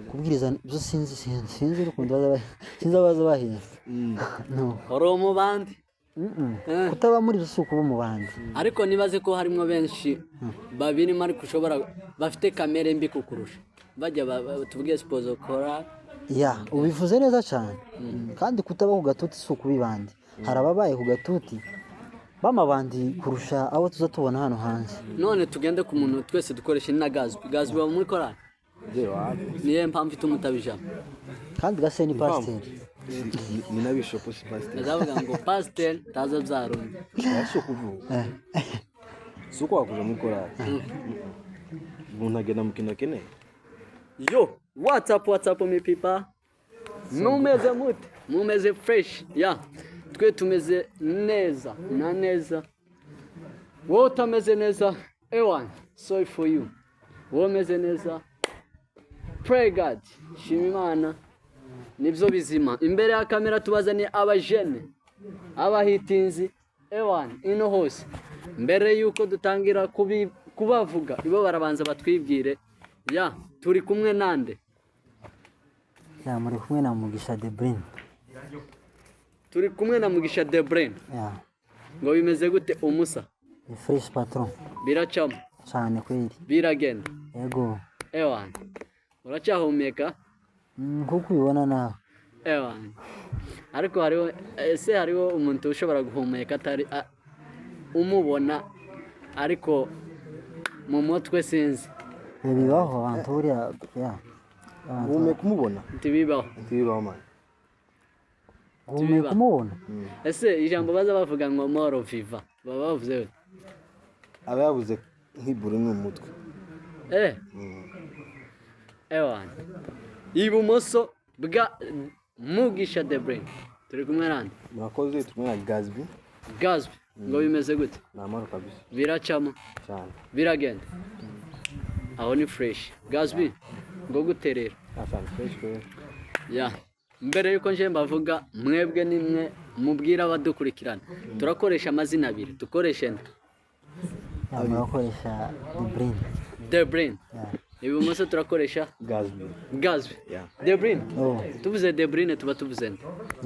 kubwiriza byo sinzi urukundo sinzi abaza bahiye no uri mu bandi kutaba muri rusuku bo mu bandi ariko nibaze ko harimo benshi babirimo ariko ushobora bafite kamere mbi kukurusha bajya tuvuge suppose ukora ya ubivuze neza cyane kandi kutaba ku gatuti isuku bibandi harababaye ku gatuti bamabandi kurusha abo tuza tubona hano hanze none tugende ku muntu twese dukoresha na gazbi wa muri korali niye mpamvu mfite umutabijana kandi gase ni pasteur ni na bishop pasteur ndavuga ngo pasteur taza byarundi yasho kuvuga suko wakuja muri korali umuntu agenda mu kintu akeneye yo what's up me people mumeze fresh ya twe tumeze neza na neza wowe utameze neza ewan sorry for you wowe umeze neza pray God shima Imana nibyo bizima imbere ya kamera tubazaniye abajene abahitinzi ewan ino hose mbere yuko dutangira kubavuga ibo barabanza batwibwire ya turi kumwe nande ya muri kumwe na Mugisha Debrine turi kumwe na Mugisha Debrine ya ngo bimeze gute umusa ni fresh patron biracamo cyane kweli biragenda yego ewan uracyahumeka nkuko ubibona nawe ewan ariko hariho umuntu ushobora guhumeka atari umubona ariko mu mutwe sinzi bibaho abantu buriya ya uhumeka umubona ntibibaho man uhumeka umubona ese ijambo baza bavuga ngo moro viva baba bavuze aba yabuze nk'iburu mu mutwe ewan ibumoso bwa Mugisha Debrine turi kumwe nande murakoze tumwe na Gazbi ngo bimeze gute namaro kabisa biracamo cyane biragenda aho ni fresh Gazbi ngo guterera cyane fresh kweli ya mbere yuko nje mbavuga mwebwe nimwe mubwira abadukurikirana turakoresha amazina abiri dukoreshe nde turakoresha Debrine ibumoso turakoresha Gazbi Debrine tuvuze Debrine tuba tuvuze nde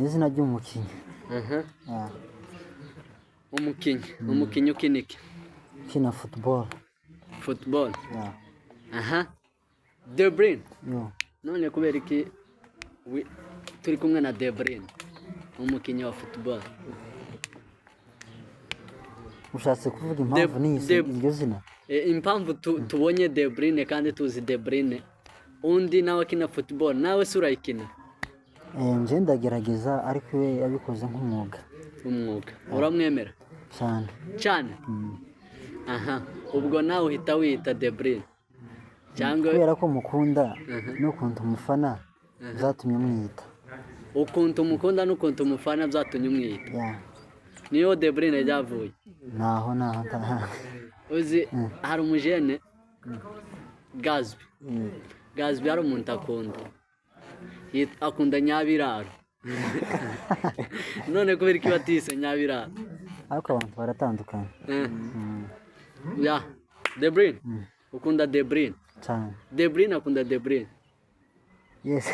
izina ry'umukinnyi umukinnyi ukinike kina football Debrine none kubera iki turi kumwe na Debrine umukinnyi wa football ushatse kuvuga impamvu n'iyise iryo zina impamvu tubonye Debrine kandi tuzi Debrine undi nawe akina football nawe se urayikina nje ndagerageza ariko we yabikoze nk'umwuga uramwemera cyane ubwo nawe uhita wiyita Debrine cyangwa kubera ko mukunda n'ukuntu umufana byatumye mwiyita ukuntu umukunda n'ukuntu umufana byatumye umwiyita niyo Debrine ryavuye naho uzi hari umujene Gazbi hari umuntu akunda Nyabiraro none kubera iki batise Nyabiraro ariko abantu baratandukanye ya Debrine ukunda Debrine cyane Debrine akunda Debrine yes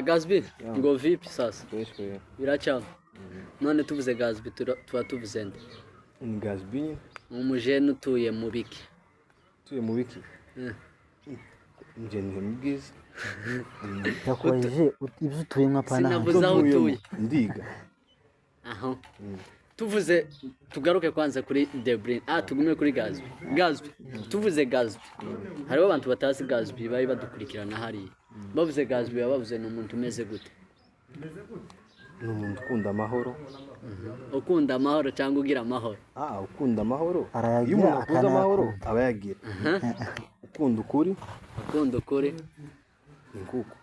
Gazbi ngo vipi sasa biracamo none tuvuze Gazbi tuba tuvuze nde Gazbi umujene utuye mu biki nje ni mubwiza yakwaje ibyo utuyemo apana sinavuze aho utuye ndiga aho tuvuze tugaruke kwanza kuri Debrine tugume kuri Gazbi tuvuze Gazbi hariho abantu batazi Gazbi bari badukurikirana hariya bavuze Gazbi bavuze ni umuntu umeze gute ni umuntu ukunda amahoro cyangwa ugira amahoro ukunda amahoro iyo umuntu akunda amahoro aba yagira ukunda ukuri ni kuko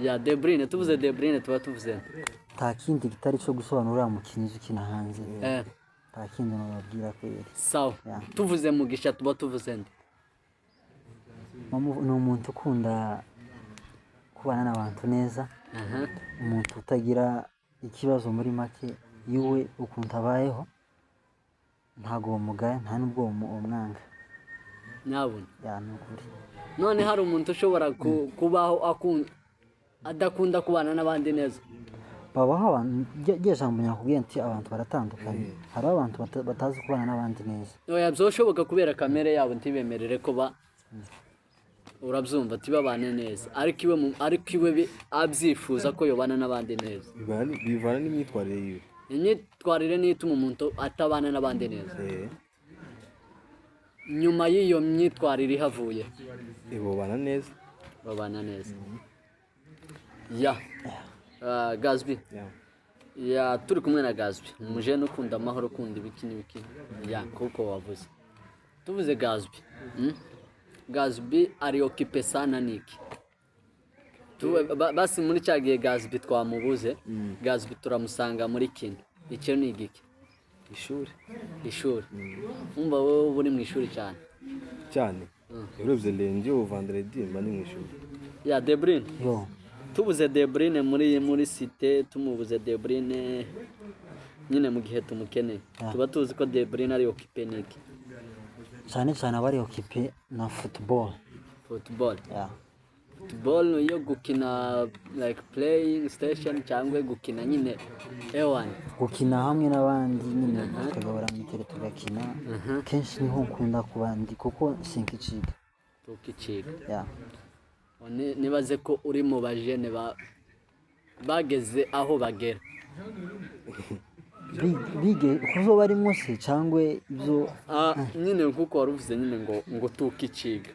ya Debrine tuvuze Debrine tuba tuvuze nta kindi kitari cyo gusobanura umukinnyi ukina hanze nta kindi nababwira kweri sawa tuvuze Mugisha tuba tuvuze nde ni umuntu ukunda kubana n'abantu neza umuntu utagira ikibazo muri make yiwe ukuntu abayeho ntago uwo mugaya nta n'ubwo uwo mwanga nyabuna ya ni ukuri none hari umuntu ushobora kubaho adakunda kubana n'abandi neza babaho abantu rya jambo nyakubwiye nti abantu baratandukanye hariho abantu batazi kubana n'abandi neza oya byoshoboka kubera kamere yabo ntibemerere ko urabyumva tibabane neza ariko iwe abyifuza ko yobana n'abandi neza bivana n'imyitwarire yiwe imyitwarire niyo ituma umuntu atabana n'abandi neza nyuma y'iyo myitwarire ihavuye babana neza ya Gazby ya turi kumwe na Gazby umujene ukunda amahoro ukunda ibiki n'ibiki ya kuko wavuze tuvuze Gazby ari occupé sana niki basi muri cyagiye Gazby twamubuze Gazby turamusanga muri kino icyo ni igiki ishuri umva wowe uri mu ishuri cyane urebye lendi o vendredi mba ni mu ishuri ya De Bruyne yo tubuze De Bruyne muri cité tumubuze De Bruyne nyine mu gihe tumukeneye tuba tuzi ko De Bruyne ari occupé niki cyane abari occupé na football yeah. Football yo gukina like playing station cyangwa gukina nyine ewan gukina hamwe n'abandi nyine tukagabura mu itere tugakina kenshi niho nkunda kubandi kuko sinkiciga yeah. nibaze ko uri mu bajene bageze aho bagera bige kuzo barimo se cyangwa ibyo nyine kuko waruvuze nyine ngo tukiciga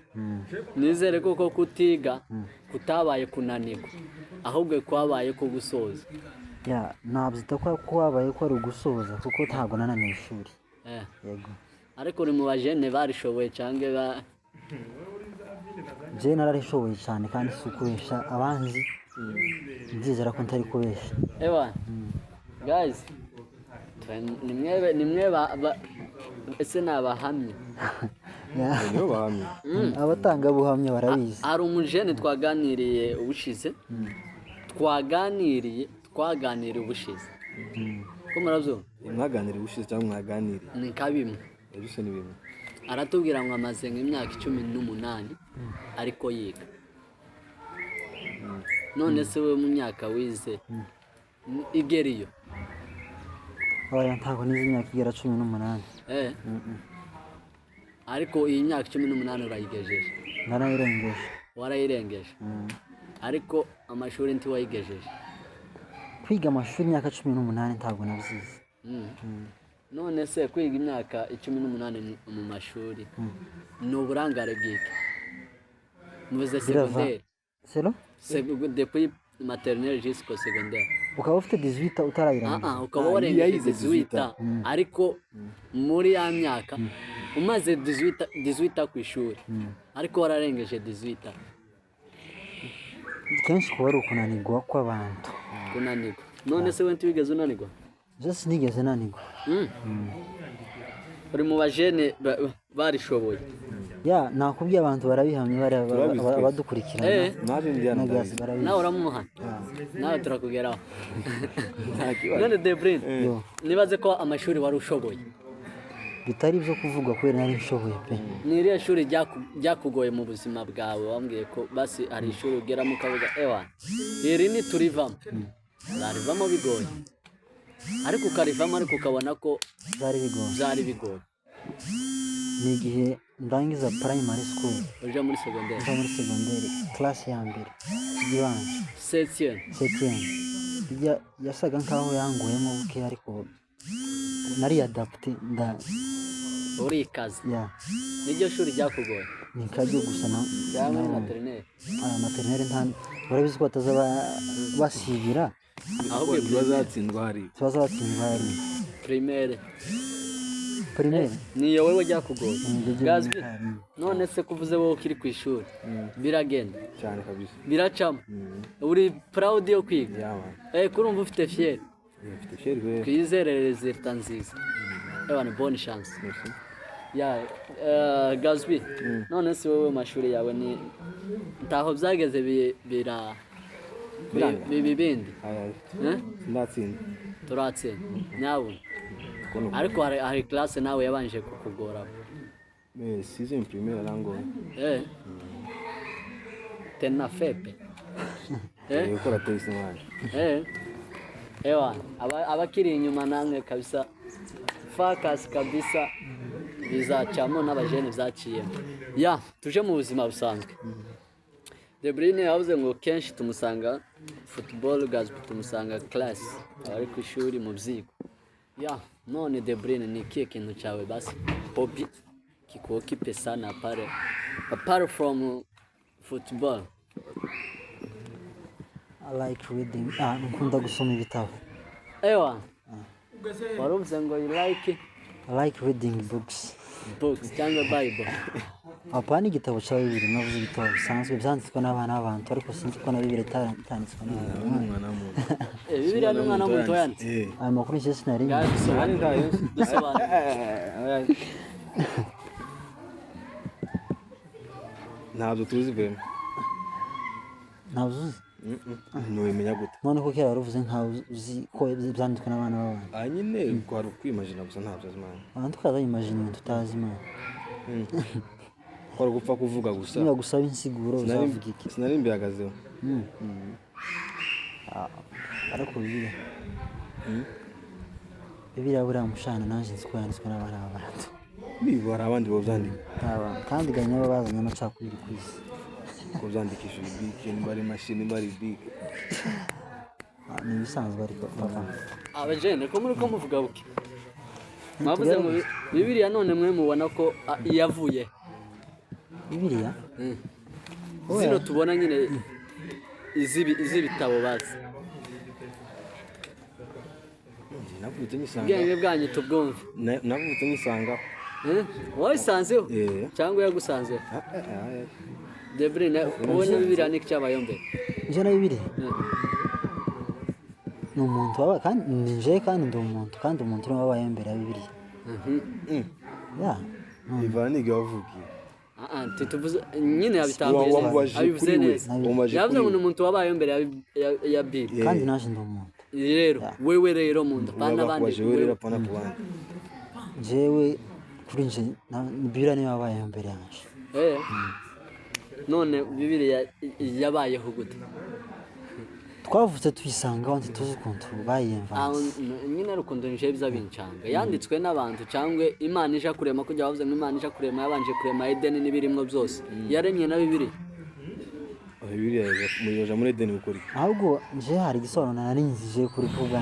nizere ko kutiga kutabaye kunanirwa ahubwo kwabaye ko gusoza ya nabyita ko wabaye ko ari ugusoza kuko ntabwo nananiye ishuri yego ariko uri mu bajene barishoboye cyangwa je nararishoboye cyane kandi sukubesha abanzi ndizera ko ntari kubesha guys nimwe ese nabahamye abatanga buhamya barabizi hari umujene twaganiriye ubushize twaganiriye ubushize ko murabyumva mwaganiriye ubushize cyangwa mwaganiriye ni kabimwe ebise ni bimwe aratubwira ngo amaze nk'imyaka 18 ariko yiga none se we mu myaka wize igeriyo oya ntabwo nizi imyaka igera 18 ariko iyi myaka 18 urayigejeje warayirengeje ariko amashuri ntiwayigejeje kwiga amashuri imyaka 18 ntabwo nabyize none se kwiga imyaka 18 mu mashuri ni uburangare bw'iki muze secondaire depuis maternelle jusqu'au secondaire ukaba ufite 18 utarayirangiza ukaba warengeje 18 ariko muri ya myaka umaze 18 ku ishuri ariko wararengeje 18 kenshi kuba ari ukunanirwa kw'abantu kunanirwa none se we ntiwigeze unanirwa just nigeze nanirwa uri mu bajene barishoboye ya nakubwiye abantu barabihamye badukurikirana nawe uramuha nawe turakugeraho none De Bruyne nibaze ko amashuri wari ushoboye bitari byo kuvuga kubera nari nshoboye pe ni iriya shuri ryakugoye mu buzima bwawe wambwiye ko basi hari ishuri ugeramo ukavuga iri ni turivamo zarivamo bigoye ariko ukarivamo ariko ukabona ko byari bigoye ni igihe ndangiza primary school uje muri secondaire class ya mbere igibanza septième yasaga nkaho yanguyemo buke ariko nari adapte urikaze niryo shuri ryakugoye ni kajyo gusa na maternelle nta barabizi ko batazaba basibira ahubwo bazatsindwa hari primaire niyo wewe ryakugoye Gazby none se kuvuze wowe ukiri ku ishuri biragenda cyane kabisa biracamo uri proud yo kwiga kurumva ufite fier kwizerere resultat nziza bonne chance ya Gazby none se wowe mashuri yawe ni ntaho byageze bibindi ndatsinda turatsinda nyabuna ariko hari classe nawe yabanje kukugora mais sixième primaire arango tena fepe gukora test mwana ewa abakiri inyuma namwe kabisa focus kabisa bizacamo n'abajene byaciyemo ya tuje mu buzima busanzwe De Bruyne yavuze ngo kenshi tumusanga football gazpi tumusanga class ari ku ishuri mu byigo ya none De Bruyne ni ikihe kintu cyawe basi hobby kikuokipe sana apart from football? I like reading. Nkunda gusoma ibitabo. Ewa waruvuze ngo you like I like reading books cyangwa bible? Apana igitabo cya Bibiliya, navuze ibitabo bisanzwe byanditswe n'abana b'abantu, ariko sinzi ko na Bibiliya itanditswe n'umwana w'umuntu. Bibiliya n'umwana w'umuntu yanditse ayo makuru njye sinari ntabwo tuzi bwema. ntabwo uzi ntiwimenya gute none ko kera waruvuze nkaho uzi ko byanditswe n'abana b'abantu. nyine kwari ukwimagina gusa ntabyo azi imana. Abantu tukaza imagine ibintu tutazi imana. Kwari gupfa kuvuga gusa. Niba gusaba insiguro uzavuga iki? Sinari mbihagazeho. Ariko Bibiliya buriya mushana nanjye nzi ko yanditswe n'abana b'abantu. Bibara abandi babyandika. Kandi ganya baba bazanye amacakubiri ku isi. Ko byandikishije bike niba ari mashini niba ari bike. Ni ibisanzwe ariko papa. Abajene ko muri ko muvuga buke. Mwavuze ngo Bibiliya none mwe mubona ko yavuye. Bibiliya? Zino tubona nyine izi bitabo bazi. Navutse nyisanga. Bwenge bwanyu tubwumve. Navutse nyisanga. Wayisanzeho? Cyangwa yagusanzeho? De Bruyne ubona Bibiliya ni cyabayo mbere. Nje na Bibiliya? Ni umuntu waba kandi nje kandi ndi umuntu kandi umuntu uri wabaye mbere ya Bibiliya. Ya. Ivani gavugiye. Tuvuze nyine yabitambuye abivuze neza. Yavuze ngo umuntu wabaye mbere ya Bibiliya. Kandi naje ndi umuntu. Rero wewe rero muntu pana bandi wewe pana kubandi. Jewe kuri nje Bibiliya ni wabaye mbere yanje. None Bibiliya yabayeho gute? Twavutse tuyisanga wanze tuzi ukuntu bayiyemvanze. Nyine rukundo nje bizabincanga yanditswe n'abantu cyangwa Imana ije kurema kujya bavuze ngo Imana ije kurema yabanje kurema Eden n'ibirimwo byose yaremye na Bibiliya. Bibiliya muyoja muri Eden ukuri. Ahubwo nje hari igisobanuro narinzije kuri kuvuga.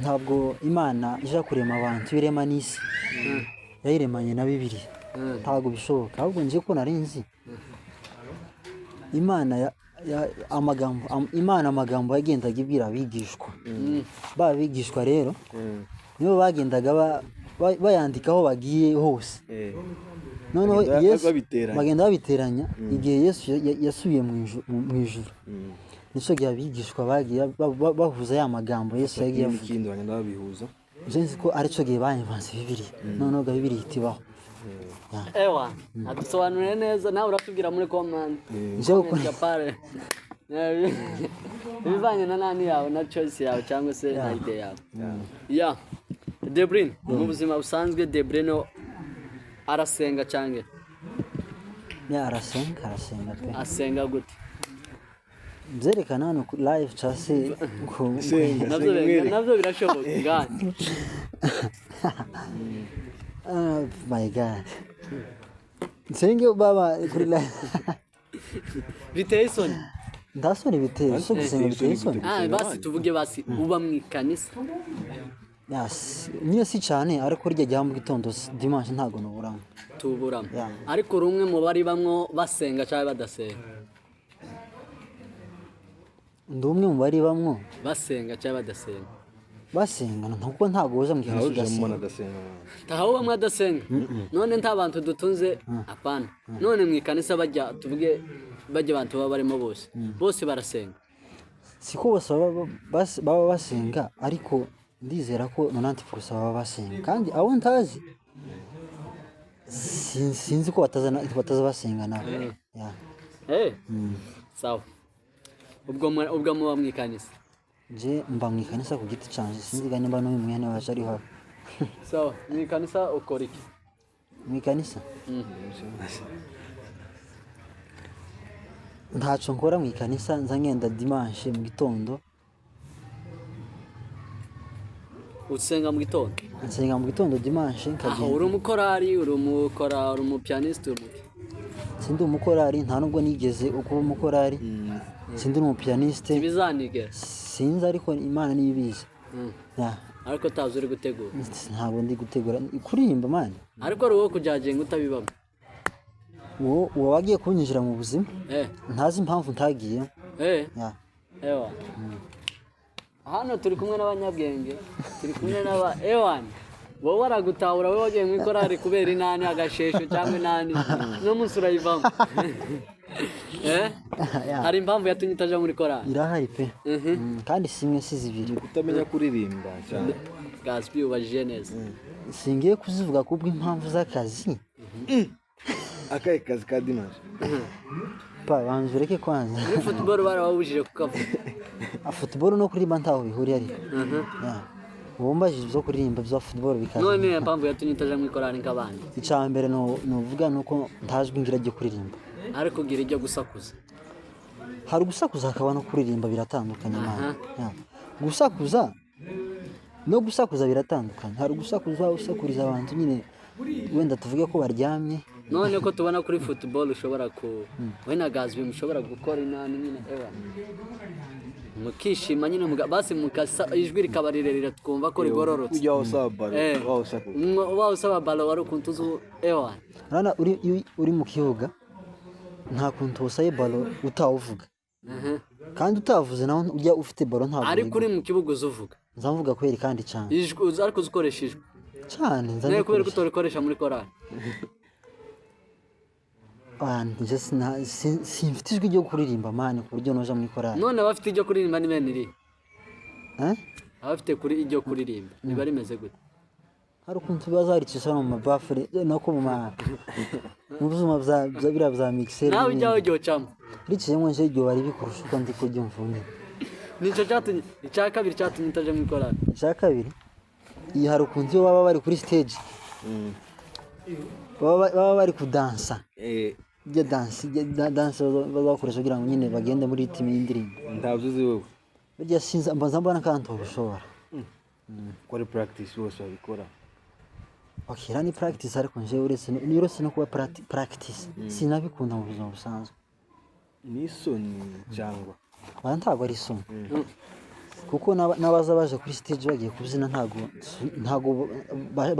Ntabwo Imana ije kurema abantu irema n'isi. Yayiremanye na Bibiliya. Ntabwo bishoboka. Ahubwo nje ko narinzi Imana amagambo yagendaga ibwira abigishwa. Bigishwa rero nibo bagendaga bayandikaho bagiye hose. Noneho Yesu bagenda babiteranya igihe Yesu yasubiye mu ijuru. Nico gihe abigishwa bagiye bahuza ya magambo Yesu yagiye avuga. Ikindi bagenda babihuza. Nzi ko ari cyo gihe bayimvanze Bibiliya. Noneho Bibiliya itibaho. Ewa, atusobanurire neza nawe uratubwira muri comment. Pare. Bivanye na nani yawe na choice yawe cyangwa se na idea yawe. Ya. De Bruyne mu buzima busanzwe De Bruyne arasenga cyangwa? Ya arasenga pe. Asenga gute? Byerekana hano live cyase ko nabyo birashoboka ngani. My God. Nsenge baba kuri live. Biteye isoni. Ndasoni biteye so gusenga biteye isoni. Basi tuvuge basi uba mu ikanisa. Yes, niyo si cyane ariko rya gihe mu gitondo dimanche ntago nuburamo. Tuburamo. Ariko rumwe mu bari bamwe basenga cyangwa badasenga. Ndumwe mu bari bamwe basenga cyangwa badasenga. Basenga nkuko ntago uza mu gihe cy'adasenga. Taho bamwe adasenga. None nta bantu dutunze apana. None mu ikanisa bajya tuvuge bajya abantu baba barimo bose barasenga. Siko bose baba basenga ariko ndizera ko 90% baba basenga kandi abo ntazi sinzi ko bataza basenga nawe. Sawa. Ubwo muba mu ikanisa. je mba mu ikanisa ku giti canje sinzi ga nimba n'uyu mwene waje ari hafi So, mu ikanisa ukora iki? mu ikanisa ntaco nkora mu ikanisa nza ngenda dimanche mu gitondo Usenga mu gitondo? nsenga mu gitondo dimanche Aho nkagenda uri umukorari, uri umupianiste, uri umuki? sindi umukorari nta nubwo nigeze ukuba umukorari sindi umupianiste Ibizanigera? sinzi ariko Imana niyo ibizi ya Ariko tazi uri gutegura. ntabwo ndi gutegura kuririmba mani Ariko ari wowe kujajenga utabibamo. uwo wagiye kunyinjira mu buzima Eh. ntazi impamvu ntagiye Eh. ya Ewa. Hano turi kumwe n'abanyabwenge, turi kumwe n'aba Ewan. Wowe waragutahura wowe wagiye mu ikorari kubera inani agashesho cyangwa inani no munsi urayivamo. Eh? Hari impamvu yatumye utaja muri korari. irahari pe kandi simwe si zibiri kutamenya kuririmba cyane Gaspi ubajije neza. singiye kuzivuga kubwo impamvu z'akazi akahe kazi ka dimanche pa banzu reke kwanza Muri football barawubujije kukavuga. football no kuririmba ntaho bihuriye ariko ya ubumbajije byo kuririmba bya football bikaza None impamvu yatumye utaja mu ikorari nk'abandi. icambere no uvuga nuko ntajwe ngira ryo kuririmba Ariko gira ijya gusakuza. hari gusakuza hakaba no kuririmba biratandukanye mwana ya gusakuza no gusakuza biratandukanye hari gusakuza usakuriza abantu nyine wenda tuvuge ko baryamye None ko tubona kuri football ushobora we na Gaspi mushobora gukora inani nyine ewa. Mukishima nyine basi mukasa ijwi rikaba rirerire twumva ko rigororotse. ujya usaba balo wawusakuza Wa usaba balo wari kuntuzu ewa. rana uri mu kibuga nta kuntu usaye balo utawuvuga kandi utavuze nawe ujya ufite balo ntabwo Ariko uri mu kibuga uzuvuga. nzavuga kweri kandi cyane Ijwi ariko uzikoresha ijwi. cyane Naye kubera ko utorikoresha muri korali. nje simfite ijwi ryo kuririmba mani ku buryo noja muri korali None abafite ijyo kuririmba ni bene iri. eh Abafite kuri ijyo kuririmba niba rimeze gute? hari ukuntu bazaricisha mu mabafure no ko mu buzima bya mixer Nawe ujyaho ujyo camo. rikiye ngo nje ryo bari bikurusha uko ndi ko byumva nyine Nico cyatumye icya kabiri cyatumye utaje muri korali. icya kabiri iyi hari ukuntu iyo baba bari kuri stage baba bari kudansa ibyo danse bazakoresha kugira ngo nyine bagende muri ritime y'indirimbo ntabyo uzi wowe burya sinza mbona kandi ubishobora kuri practice wose wabikora okay rani practice ariko nje uretse no kuba practice sinabikunda mu buzima busanzwe ni isoni cyangwa bana ntabwo ari isoni kuko n'abaza baje kuri stage bagiye kubyina ntago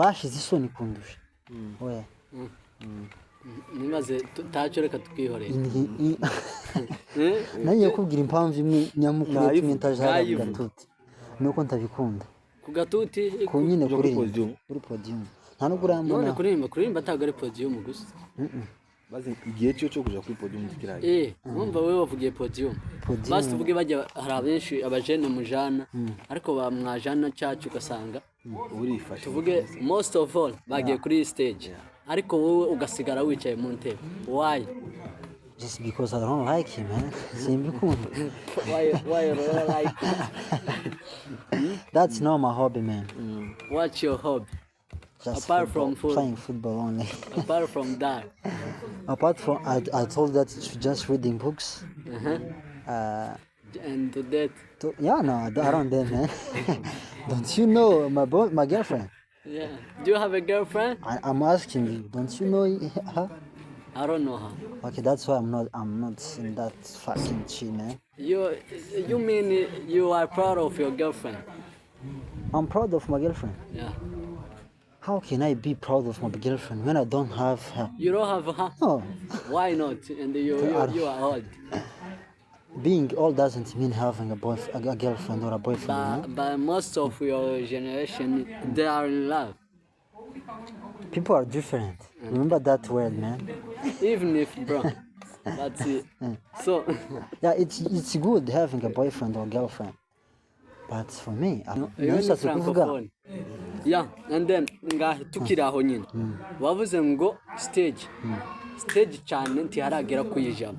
bashize isoni kundusha oya Nimaze tacyo reka twihoreye. nanjye kubwira impamvu imwe nyamukuru yatumye ntajaga ku gatuti nuko ntabikunda Ku gatuti ku nyine kuri podium nta no kurambona none kuririmba ntabwo ari podium gusa. bazi igihe cyo kuja kuri podium kiraye Numva wewe wavugiye podium. Basi tuvuge bajya hari abenshi abajene mujana ariko bamwajana cyacu ugasanga urifashe tuvuge most of all bagiye kuri stage ariko wowe ugasigara wicaye mu ntebe. Why? just because I don't like him man simbikunda Why you don't like? that's not my hobby man What's your hobby? just Apart from playing football only Apart from that. apart from I told that it's just reading books And to that. yeah no I don't dare man don't you know my girlfriend Yeah. Do you have a girlfriend? I'm asking you don't you know her I don't know her. okay that's why I'm not in that fucking shit man You mean you are proud of your girlfriend? I'm proud of my girlfriend Yeah. how can I be proud of my girlfriend when I don't have her You don't have her? no Why not? And you are old. being old doesn't mean having a girlfriend or a boyfriend But most of your generation, they are in love. people are different remember that word man Even if, bro. That's it. So, yeah it's good having a boyfriend or girlfriend but for me you're in nashatse kuvuga francophone. Yeah, and then ngahe tukiri aho nyine. Wavuze ngo stage cyane ntiharagera kuyijamo.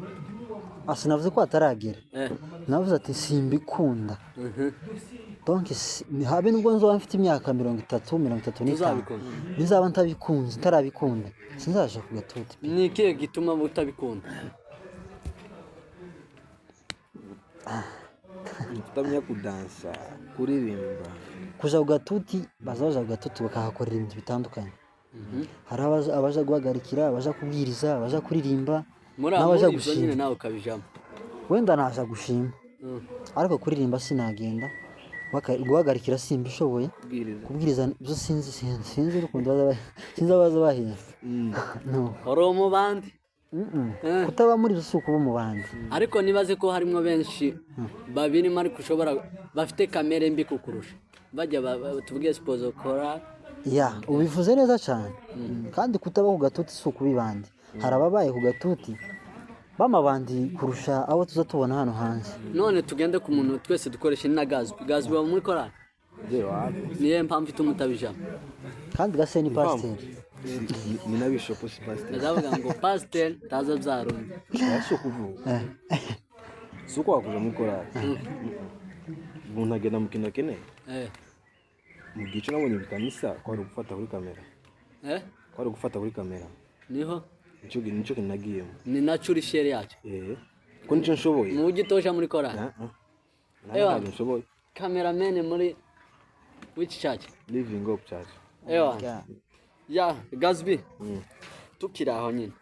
Sinavuze ko ataragera. Navuze ati simbikunda. Donc habe nubwo nzoba mfite imyaka 30 nizaba ntabikunze ntarabikunda sinzaje ku gatuti. Ni ikihe gituma utabikunda? Utamenya kudansa, kuririmba. Kuja ku gatuti bazaja ku gatuti bakahakorera ibintu bitandukanye. Hari abaja guhagarikira, abaja kubwiriza, abaja kuririmba, n'abaja gushima. Nawe ukabijamo. Wenda naza gushima. Ariko kuririmba sinagenda. Guhagarikira simbishoboye. Kubwiriza byo sinzi urukundo baza bahiye. No. Oro mu bandi. Kutaba muri rusuku bo mu bandi. Ariko nibaze ko harimo benshi babiri mari kushobora bafite kamere mbi kukurusha. Bajya tuvuge suppose kora. Ya, ubivuze neza cyane. Kandi kutaba ku gatuti suku bibandi. Harababaye ku gatuti. Bamabandi kurusha abo tuzatubona hano hanze. None tugende ku muntu twese dukoresha na Gazby wa muri korali. Niye mpamvu tumutabijamo. Kandi gase ni pasteur. Ni na bishop si pasteur. Ndavuga ngo pasteur taza byarumye. Yasho kuvuga. Suko wakuja muri korali. Umuntu agenda mu kintu kene. Mu gice nabonye bikanisa kwari gufata kuri kamera. Kwari gufata kuri kamera. Niho nico kinagiyemo. Ni natural share yacu. Ko nico nshoboye. Mu gitosha muri korali. Ewa nshoboye. Cameraman muri which church? Living Hope Church. Ewa. Ya Gazby. Tukira aho nyine.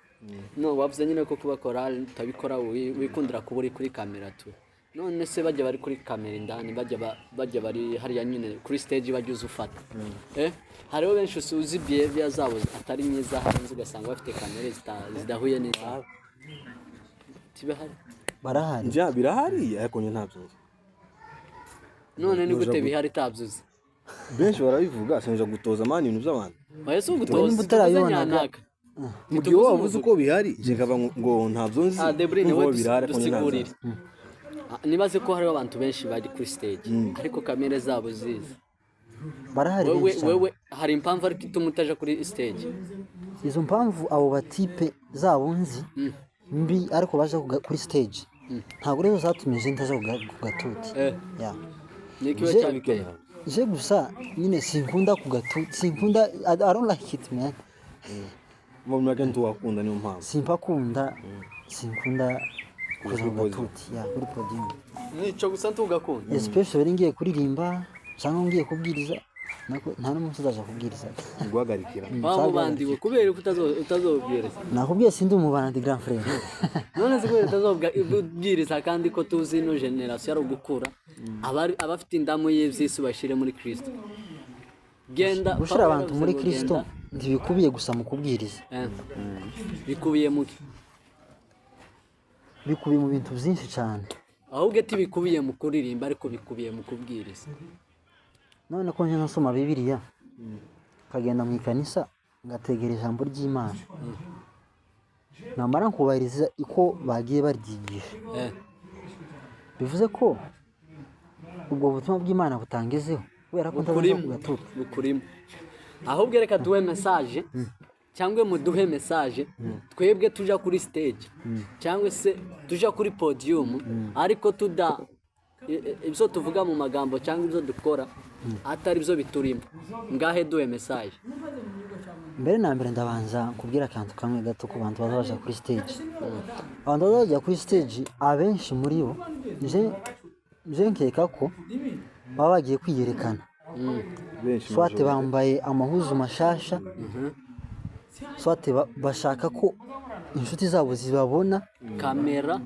No wavuze nyine ko kuba korali tabikora wikundira kuburi kuri kamera tu. None se bajya bari kuri kamera indani bajya bari hariya nyine kuri stage bajuze ufata. Hariho benshi usuzi behavior zabo atari myiza hanze ugasanga bafite kamera zidahuye neza. Tibahari. Barahari. Nja birahari ariko nye ntabyuze. None ni gute bihari tabyuze. Benshi barabivuga sinja gutoza mani ibintu by'abantu. Bayeso gutoza mutarayibona. Mu gihe wavuze uko bihari je ngaba ngo ntabyo nzi. Debrine we dusigurire. Nibaze ko hari abantu benshi bari kuri stage ariko kamera zabo ziza. Barahari. Wewe hari impamvu ari kitumutaje kuri stage. Izo mpamvu abo batipe zabo nzi mbi ariko baje kuri stage. Ntabwo rero zatumije ntaje ku gatuti. Ya. Nikiwe cyabikeye. Je gusa nyine sinkunda ku gatuti. Sinkunda I don't like it man. Mu mwagentu wakunda niyo mpamvu. Simpakunda. Sinkunda kuja ku gatuti. Ya, kuri podium. Nico gusa ntugakunda. Especially ngiye kuririmba cyangwa ngiye kubwiriza nta n'umuntu uzaje kubwiriza. Guhagarikira. Bamubandiwe kubera utazobwiriza. Nakubwiye sindi umubandi grand frère. None se kubera utazobwiriza kandi ko tuzi no generation ari gukura. Abafite indamu y'Yesu bashire muri Kristo. Genda gushira abantu muri Kristo ntibikubiye gusa mu kubwiriza. Bikubiye muki? Bikubiye mu bintu byinshi cyane. Ahubwo tibikubiye mu kuririmba ariko bikubiye mu kubwiriza. None ko nje nasoma Bibiliya kagenda mu ikanisa ngategera ijambo ry'Imana. Namara kubariza iko bagiye baryigisha. Bivuze ko ubwo butumwa bw'Imana butangezeho kubera ko ndaza kugatuka bukurimo. Ahubwo reka duhe message cyangwa muduhe message twebwe tuja kuri stage cyangwa se tuja kuri podium ariko ibyo tuvuga mu magambo cyangwa ibyo dukora atari byo biturimo. Ngahe duhe message. Mbere na mbere ndabanza kubwira akantu kamwe gato ku bantu bazaje kuri stage. Abantu bazaje kuri stage abenshi muri bo je nkeka ko baba bagiye kwiyerekana. Swate bambaye amahuzu mashasha. Swate bashaka ko inshuti zabo zibabona kamera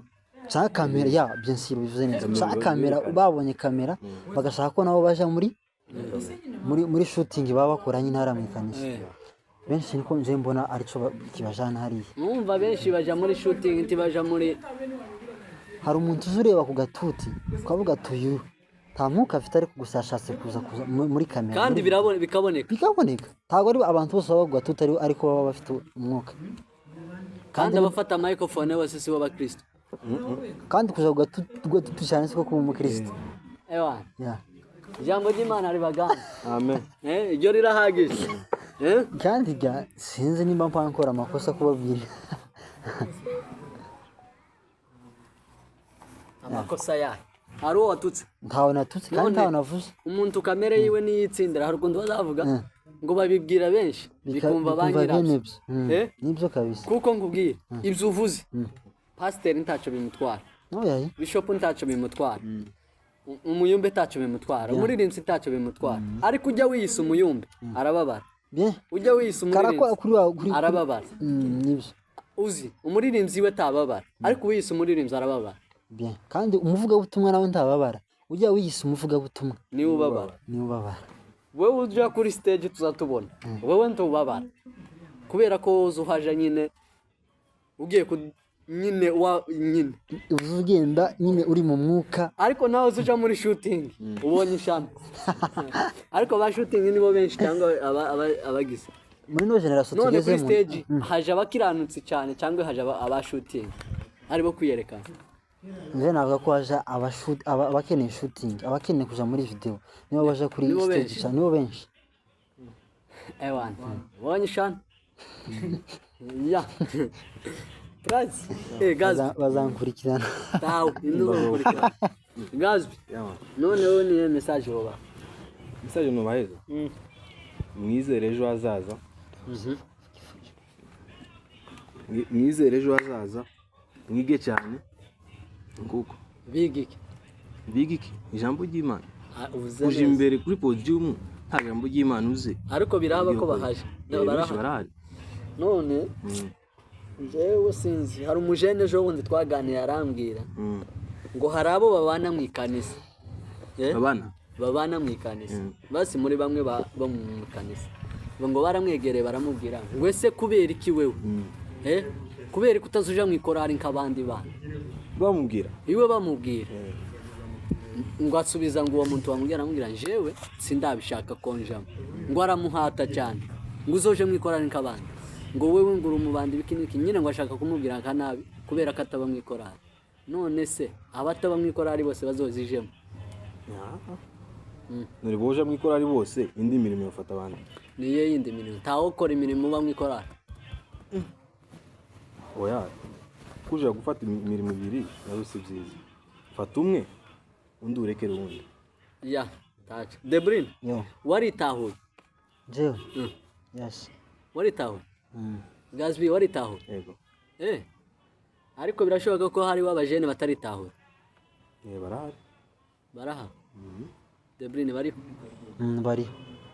cyangwa kamera ya bien sûr bivuze neza cyangwa kamera babonye kamera bagashaka ko nabo baje muri shooting baba bakoranye intara mu kanisa. Benshi niko nje mbona arico kibajana hariya. Numva benshi baje muri shooting ntibaje muri hari umuntu uzureba ku gatuti ukavuga tuyu nta mwuka afite ariko gusa yashatse kuza muri kamera kandi bikaboneka ntabwo ari abantu bose baba ku gatuti ariko baba bafite umwuka kandi abafata microphone bose si bo ba Kristo kandi kuza ku gatuti cyane siko kuba umukristo. Ewa ijambo ry'Imana ribagana. Amen. Iryo rirahagije. Kandi sinzi nimba mpakora amakosa kubabwira. amakosa yayo hari uwo watutse ntawe natutse kandi ntawe navuze umuntu kamere yiwe niyitsindira hari ukuntu bazavuga ngo babibwira benshi bikumva banyirabyo nibyo kabisa kuko nkubwira ibyo uvuze pasiteri ntacyo bimutwara bishopu ntacyo bimutwara umuyumbe ntacyo bimutwara umuririmbyi ntacyo bimutwara ariko ujya wiyise umuyumbe arababara ujya wiyise umuririmbyi arababara uzi umuririmbyi we ntababara ariko wiyise umuririmbyi arababara kandi umuvugabutumwa nawe ntababara ujya wiyise umuvugabutumwa niwe ubabara wowe ujya kuri stage tuzatubona wowe ntubabara kubera ko wowe uhaje nyine ugiye nyine ugenda nyine uri mu mwuka ariko nawe uja muri shooting ubonye ishami ariko ba shooting nibo benshi cyangwa abagize muri no generation none kuri tugezemo stage haje abakiranutse cyane cyangwa haje aba shooting aribo kwiyerekana nje navuga ko haje abakeneye shooting abakeneye kuja muri video nibo baje kuri stage cyane nibo benshi ewan ubonye ishami ya Gazi, Gazi bazankurikirana. Tawo, bazankurikirana. Gazi. Noneho ni message woba. Message no baheza. Mwizere ejo hazaza. Mwizere ejo hazaza. Mwige cyane. Nguko. Bigiki. Ijambo ry'Imana. Uje imbere kuri podium nta jambo ry'Imana uze. Ariko biraba ko bahaje. Barahari. None njyewe sinzi hari umujene ejo wundi twaganiye arambwira ngo hari abo babana mu ikanisa babana mu ikanisa basi muri bamwe bo mu ikanisa ngo baramwegereye baramubwira ngo ese kubera iki wewe kubera kutazuja mu ikorari nk'abandi bana bamubwira ngo asubiza ngo uwo muntu amubwira jewe sindabishaka konjamo ngo aramuhata cyane ngo uzoje mu ikorari nk'abandi ngo wewe nguru umubandi bikiniki nyine ngo ashaka kumubwira nabi kubera ko ataba mu ikorari none se abataba mu ikorari bose bazozijemo nari boje mu ikorari bose indi mirimo yafata abandi niye yindi mirimo tawo ukora imirimo uba mu ikorari oya kuja gufata imirimo ibiri nazo si byiza fata umwe undi urekere undi ya tacha Debrine waritahuye jewe yes waritahuye Gazbi waritahuye yego ariko birashoboka ko hari w'abajene bataritahuye barahari Debrine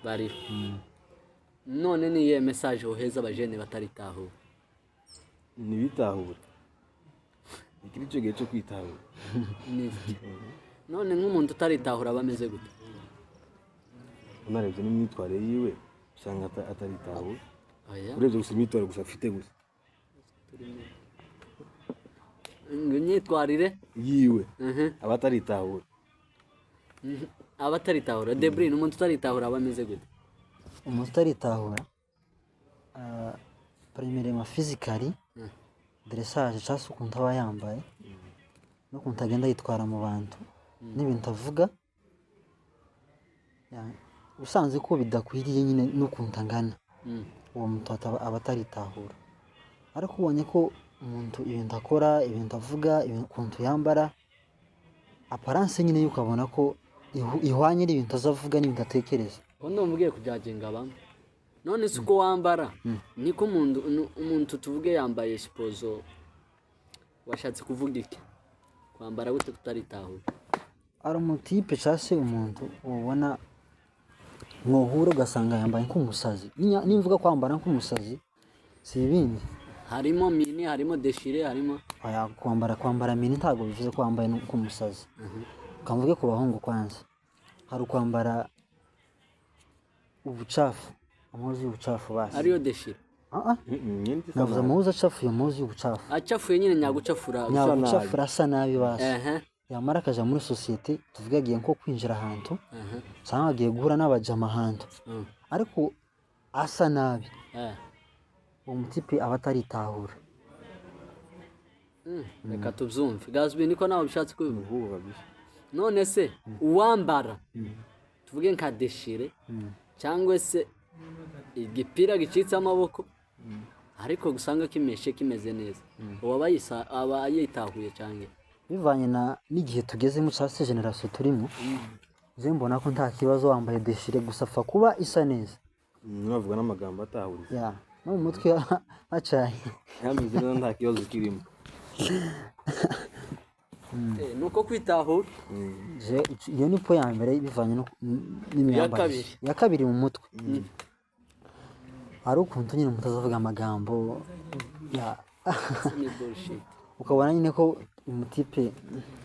bari none ni ye message uheza abajene bataritahuye nibitahure ikiri cyo gihe cyo kwitahura none nk'umuntu utaritahura bameze gute unarebye n'imyitwarire yiwe usanga ataritahura urebye gusa imyitwarire gusa afite gusa imyitwarire yiwe abataritahura Debrine umuntu utaritahura bameze gute umuntu utaritahura primairement physically dressage cyangwa ukuntu aba yambaye no ukuntu agenda yitwara mu bantu n'ibintu avuga usanze ko bidakwiriye nyine n'ukuntu angana uwo muntu aba ataritahura ariko ubonye ko umuntu ibintu akora ibintu avuga ukuntu yambara aparance nyine yuko abona ko ihwanye n'ibintu azavuga n'ibintu atekereza ubundi mvugiye kujyagenga bamwe none si uko wambara niko umuntu tuvuge yambaye sipozo washatse kuvuga iki kwambara gute tutaritahura ari umutipe cyangwa se umuntu ubona mwohura ugasanga yambaye nk'umusazi nimvuga kwambara nk'umusazi si ibindi harimo mini harimo deshire harimo kwambara mini ntabwo bivuze ko wambaye nk'umusazi ukamvuge ku bahungu kwanza hari ukwambara ubucafu amuzi y'ubucafu basi ariyo deshire navuze amuzi acafuye amuzi y'ubucafu acafuye nyine nyagucafura asa nabi basi yamara akaja muri societe tuvuga agiye nko kwinjira ahantu cyangwa agiye guhura n'abajama ahantu ariko asa nabi uwo mutipe aba ataritahura reka tubyumve Gazbi niko nawe bishatse kubivuga none se uwambara tuvuge nka deshire cyangwa se igipira gicitse amaboko ariko gusanga kimeshe kimeze neza uwo aba yitahuye cyane bivanye n'igihe tugezemo cyangwa se generasiyo turimo je mbona ko nta kibazo wambaye deshire gusa apfa kuba isa neza bavuga n'amagambo atahuriza ya no mu mutwe hacaye yameze neza nta kibazo kirimo nuko kwitahura iyo ni po ya mbere bivanye n'imyambarire ya kabiri mu mutwe hari ukuntu nyine mutazavuga amagambo ya ukabona nyine ko umutipe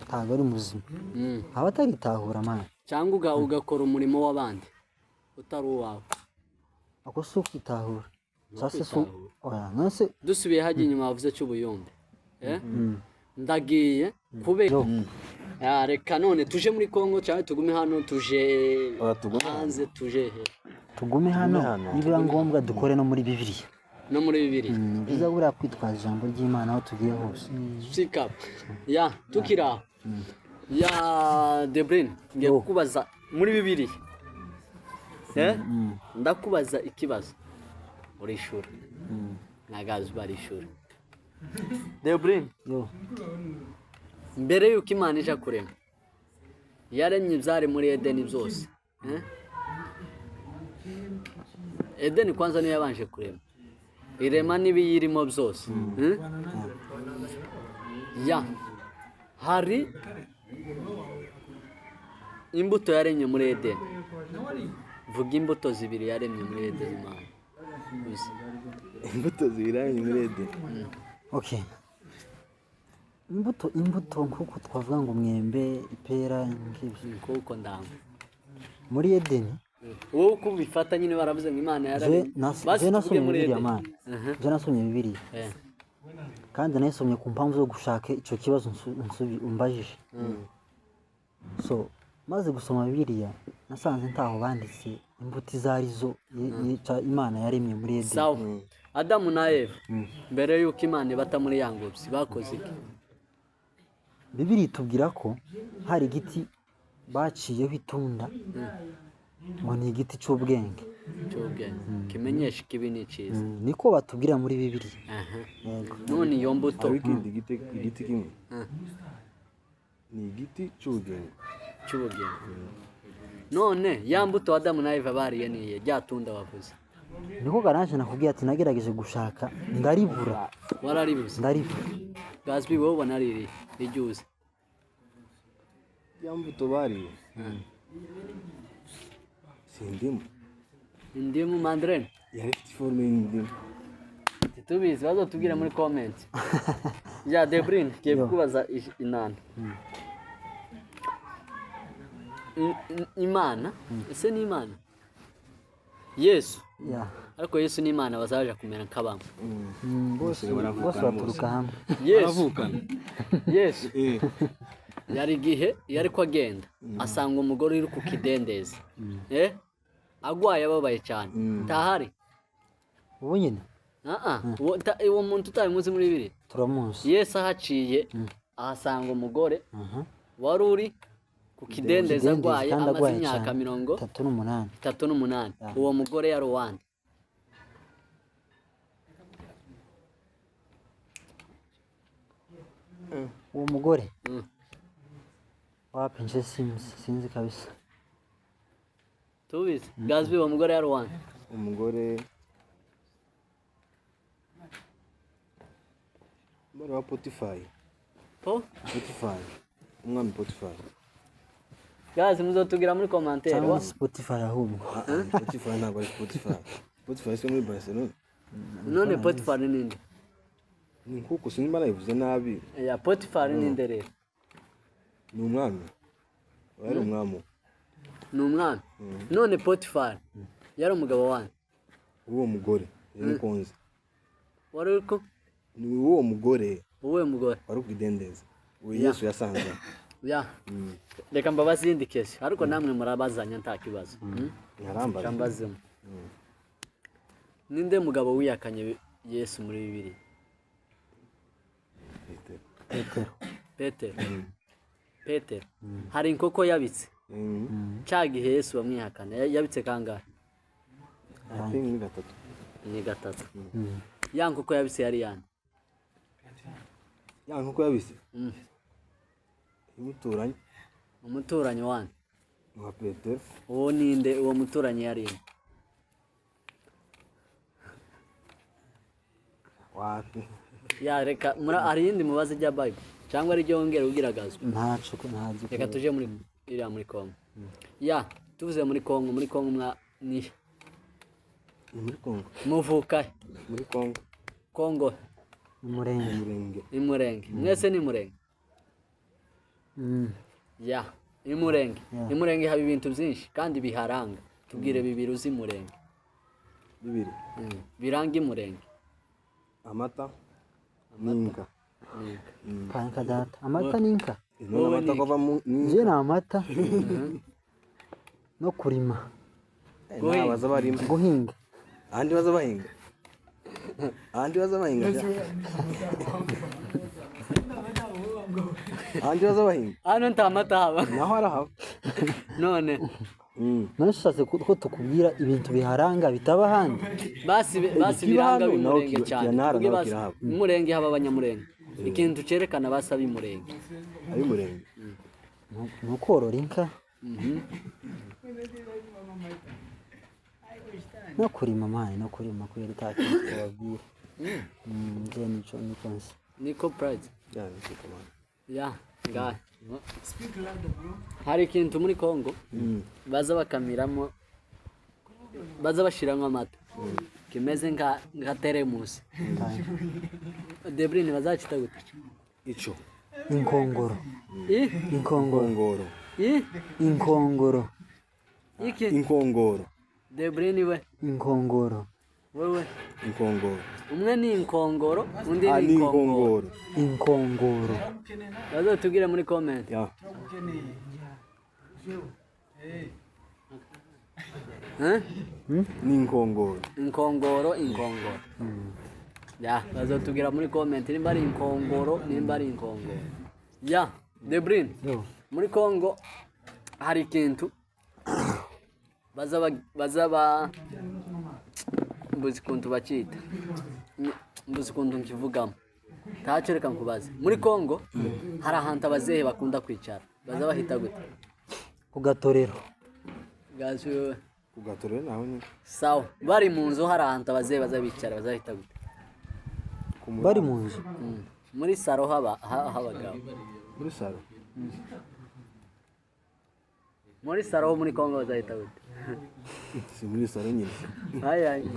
ntabwo ari muzima aba ataritahura amana cyangwa ugakora umurimo w'abandi utari uwawe ako si ukwitahura sasa si oya nose dusubiye hajya inyuma wavuze cy'ubuyumbe ndagiye kubera reka none tuje muri Kongo cyangwa tugume hano tuje hanze tuje he tugume hano niba ngombwa dukore no muri Bibiliya no muri Bibiliya biza buriya kwitwaza ijambo ry'Imana aho tugiye hose sikap ya tukira ya Debrine ngiye kukubaza muri Bibiliya ndakubaza ikibazo urishura nagazi barishura Debrine mbere yuko Imana ija kurema yaremye ibyari muri Edeni byose Edeni kwanza niyo yabanje kurema irema n'ibiyirimo byose ya hari imbuto yaremye muri Edeni vuga imbuto zibiri yaremye muri Edeni Imana imbuto zibiri yaremye muri Edeni okay imbuto nkuko twavuga ngo mwembe ipera nk'ibyo kuko ndanga muri Edeni wowe uko ubifata nyine baravuze ngo Imana yaremye je nasomye Bibiliya Imana je nasomye Bibiliya kandi nayisomye ku mpamvu zo gushaka icyo kibazo umbajije so maze gusoma Bibiliya nasanze ntaho banditse imbuto izarizo Imana yaremye muri Edeni sawa Adamu na Eva mbere yuko Imana ibata muri yangobyi bakoze iki Bibiliya itubwira ko hari igiti baciyeho itunda ngo ni igiti cy'ubwenge kimenyesha ikibi n'icyiza niko batubwira muri Bibiliya none iyo mbuto igiti kimwe ni igiti cy'ubwenge none ya mbuto Adamu na Eva bariye niye ryatunda wavuze niko garanje nakubwiye ati nagerageje gushaka ndaribura wararibuze ndaribura gazwi wowe ubona riri rijuze ya mbuto bariye indimu mandrene yari ifite iforme y'indimu tubizi bazotubwira muri comment ya Debrine kiye kubaza inana Imana ese ni Imana Yesu ariko Yesu ni Imana bazaje kumera nk'abamwe bose baturuka hamwe Yesu yari gihe yari ko agenda asanga umugore uri ku kidendezi agwaye ababaye cyane ntahari ubu nyine uwo muntu utabimuzi muri Bibiliya turamuzi Yesu ahaciye ahasanga umugore wari uri ku kidendezi agwaye amaze imyaka 38 uwo mugore yari uwande uwo mugore wapinje sinzi kabisa tubizi gazwi uwo mugore yari uwande umugore wa Potifari umwami Potifari gazi muzotubwira muri commentaire wa Spotify ahubwo Potifari ntabwo ari Potifari se muri Barcelona none Potifari ninde ni nkuko sinimba nayivuze nabi ya Potifari ninde rero ni umwami wari umwami none Potifari yari umugabo wanjye uwo mugore ni konze wari uko ni uwo mugore wari ukidendeza uwo Yesu yasanze reka mbabaze indi kesi ariko namwe murabazanya nta kibazo mbazemo ninde mugabo wiyakanye Yesu muri Bibiliya Petero hari inkoko yabitse cyagihe Yesu bamwihakana yabitse kangahe ni gatatu ya nkoko yabitse yari yande ya nkoko yabitse umuturanyi umuturanyi wanyu wa Petero. uwo ninde uwo muturanyi yari Wapi? ya reka hari yindi mubaze ijya Bible cyangwa ari ryo wongera ubwiragazwa ntacu reka tuje muri iriya muri Kongo ya tuvuze muri Kongo ni Muri Kongo. muvuka Muri Kongo. Kongo umurenge imurenge mwese ni murenge ya imurenge haba ibintu byinshi kandi biharanga tubwire bibiri uzi murenge Bibiri. biranga imurenge Amata. N'inka. kanka data amata n'inka None amata kova mu je ni amata no kurima baza barima. guhinga Ahandi baza bahinga. Ahandi baza bahinga. Ahandi baza bahinga. hano nta mata haba Naho arahaba. none nashatse ko tukubwira ibintu biharanga bitaba ahandi basi biranga bimurenge cyane Yanara Tuvuge naho basi, kirahaba. imurenge haba abanyamurenge ikintu cerekana basi abimurenge Abimurenge. ni ukorora inka no kurima mani no kurima kubera itakintu twababwira je nico nzi niko pride Yani kiko. ya ngahe hari ikintu muri Kongo baza bakamiramo baza bashiramo amata kimeze nka teremusi Debrine bazacita gute Ico. inkongoro Inkongoro. inkongoro iki Inkongoro. Debrine we inkongoro wewe Inkongoro. umwe ni inkongoro undi Ah, ni ni inkongoro inkongoro. inkongoro bazotubwire muri comment Ya. Ni inkongoro. inkongoro ya bazotubwira muri comment nimba ari inkongoro nimba ari inkongoro ya Debrine yo muri Kongo hari ikintu bazaba mbuzi kuntu bakita mbuzi kuntu nkivugamo ntacyo reka nkubaze muri Kongo hari ahantu abazehe bakunda kwicara baza bahita gute ku gatorero gazi wewe Kugatorera naho ni sawa bari mu nzu hari ahantu abazehe baza bicara baza bahita gute bari mu nzu muri saro habagabo muri salo. muri saro ho muri Kongo baza bahita gute Si muri salo nyine. ayi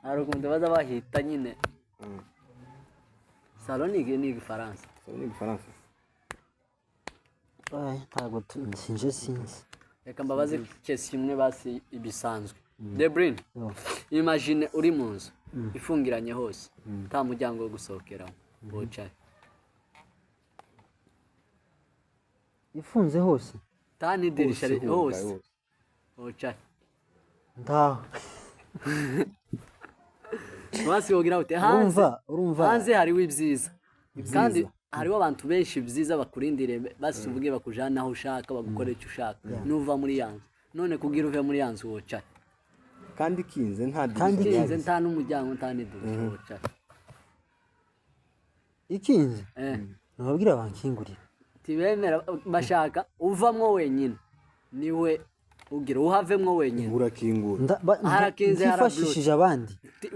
hari ukuntu baza bahita nyine salo ni igifaransa Salo ni Igifaransa. ntabwo sinzi reka mbabaze kesi imwe basi ibisanzwe Debrine imagine uri mu nzu ifungiranye hose nta muryango wo gusohokeramo wicaye ifunze hose nta n'idirisha hose Hose. wicaye ntaho basi wogira uti urumva hanze hariho ibyiza kandi hariho abantu benshi byiza bakurindire basi uvuge bakujana aho ushaka bagukora icyo ushaka nuva muri yanzu none kugira uve muri yanzu wicaye Kandi kinze nta ikinze nta n'umuryango nta n'idirisha wicaye ikinze nababwira bankingurira tibemera bashaka uvamwo wenyine niwe ugira uhavemwo wenyine urakingura. harakinze ntifashishije abandi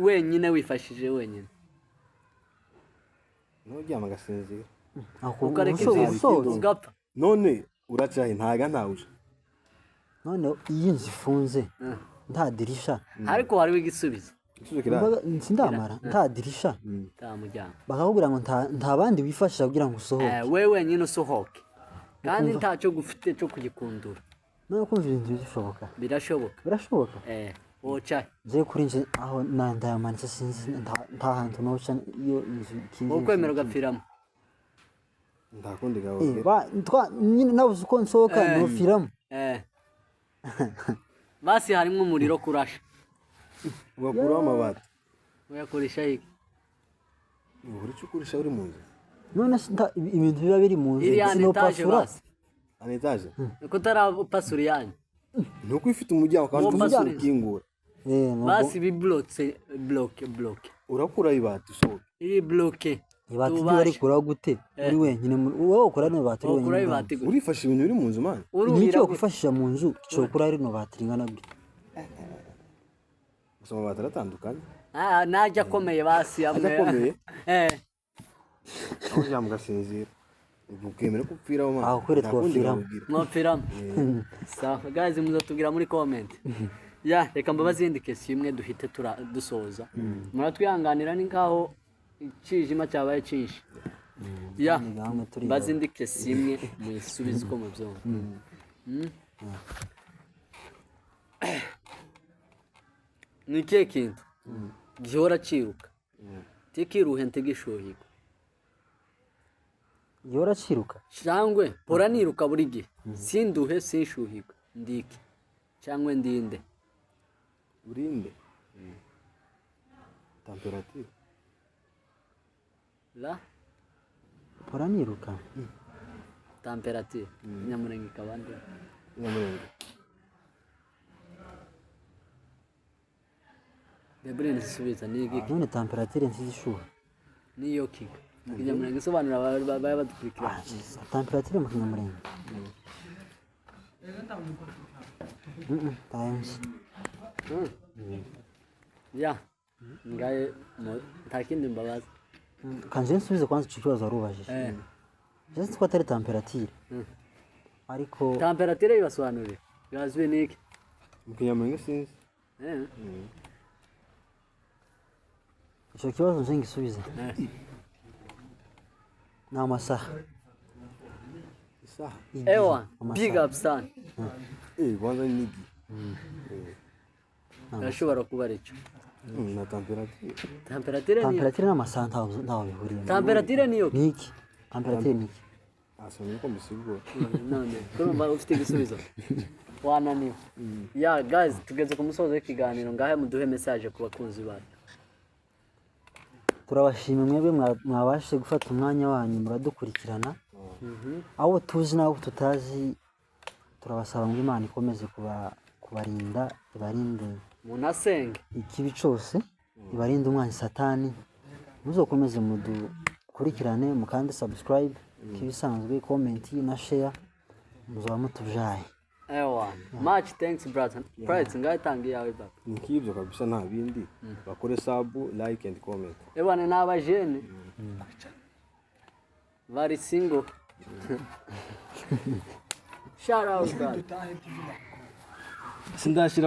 wenyine wifashije wenyine Nuryama agasinzira. ukareka inzira ugapfa None uracaye ntaga ntawuje. none iyi nzu ifunze nta dirisha ariko hariho igisubizo Isuzo kirahari. sindamara nta dirisha nta muryango bakakubwira ngo nta bandi wifashisha kugira ngo usohoke we wenyine usohoke kandi ntacyo gufite cyo kugikundura none kumva ibintu bishoboka birashoboka wocaye je kuri nje aho ndayamanitse sinzi nta hantu noca iyo inzu ikinze wowe kwemera ugapfiramo Ndakundi gawe. nyine nabuze uko nsohoka nofiramo basi harimo umuriro kurasha Ugakuraho amabati. uyakoresha iki Uri cukurisha uri mu nzu. none ibintu biba biri mu nzu iri etaje sinopasura basi Ana etaje. uko utarapasura iyanyu Nuko ifite umuryango kandi Pasura. ukingura. basi biblotse bloke Urakura ibati usohoka. iri bloke ibati bari kuraho gute uri wenyine wowe ukora no batiri wenyine urifasha ibintu biri mu nzu man nicyo kwifashisha mu nzu cyo kuri ari no batiri ngana bwe gusoma batiri atandukanye najya akomeye basi akomeye aho jambo gasinzira ukemera ko upfiraho man aho kwere twofiramo mwopfiramo sawa guys muzatubwira muri comment ya reka mbabazindike simwe duhite dusoza muratwihanganira ni nkaho ikijima cyabaye cyinshi ya bazindike simwe muyisubize uko mubyumva ni ikihe kintu gihora cyiruka tikiruhe ntegishuhirwa gihora cyiruka cyangwe mpora niruka buri gihe sinduhe sinshuhirwe ndiki cyangwe ndinde urinde temperature la mpora niruka temperature nyamurenge ikabande nyamurenge Gabriel nsubiza ni igiki none temperature nzishuha niyo kiga nyamurenge sobanura baba badukurikira temperature mu nyamurenge times ya ngaye ntakindi mbabaza kanje nsubize kwanza icyo kibazo warubajije just ko atari temperature ariko temperature yibasobanurire yazwe niki mu nyamurenge sinzi icyo kibazo nje ngisubize ni amasaha isaha ewa big up sana kwanza nigi ashobora kuba aricyo na temperature temperature n'amasaha ntaho bihuriye temperature niyo niki temperature niki asomye ko mbisubwo none kurumva ufite igisubizo wananiwe ya guys tugeze ku musozo w'ikiganiro ngahe muduhe message ku bakunzi bacu turabashimye mwebwe mwabashe gufata umwanya wanyu muradukurikirana abo tuzi n'abo tutazi turabasaba ngo Imana ikomeze kubarinda ibarinde munasenge ikibi cyose ibarinde umwanzi satani muzokomeze mudukurikirane mukande subscribe kibisanzwe comment na share muzaba mutujaye ewa much thanks brother price ngatangiye yawe baba nikibyo kabisa nta bindi bakore sub like and comment ewa n'abajene very single shout out brother sindashira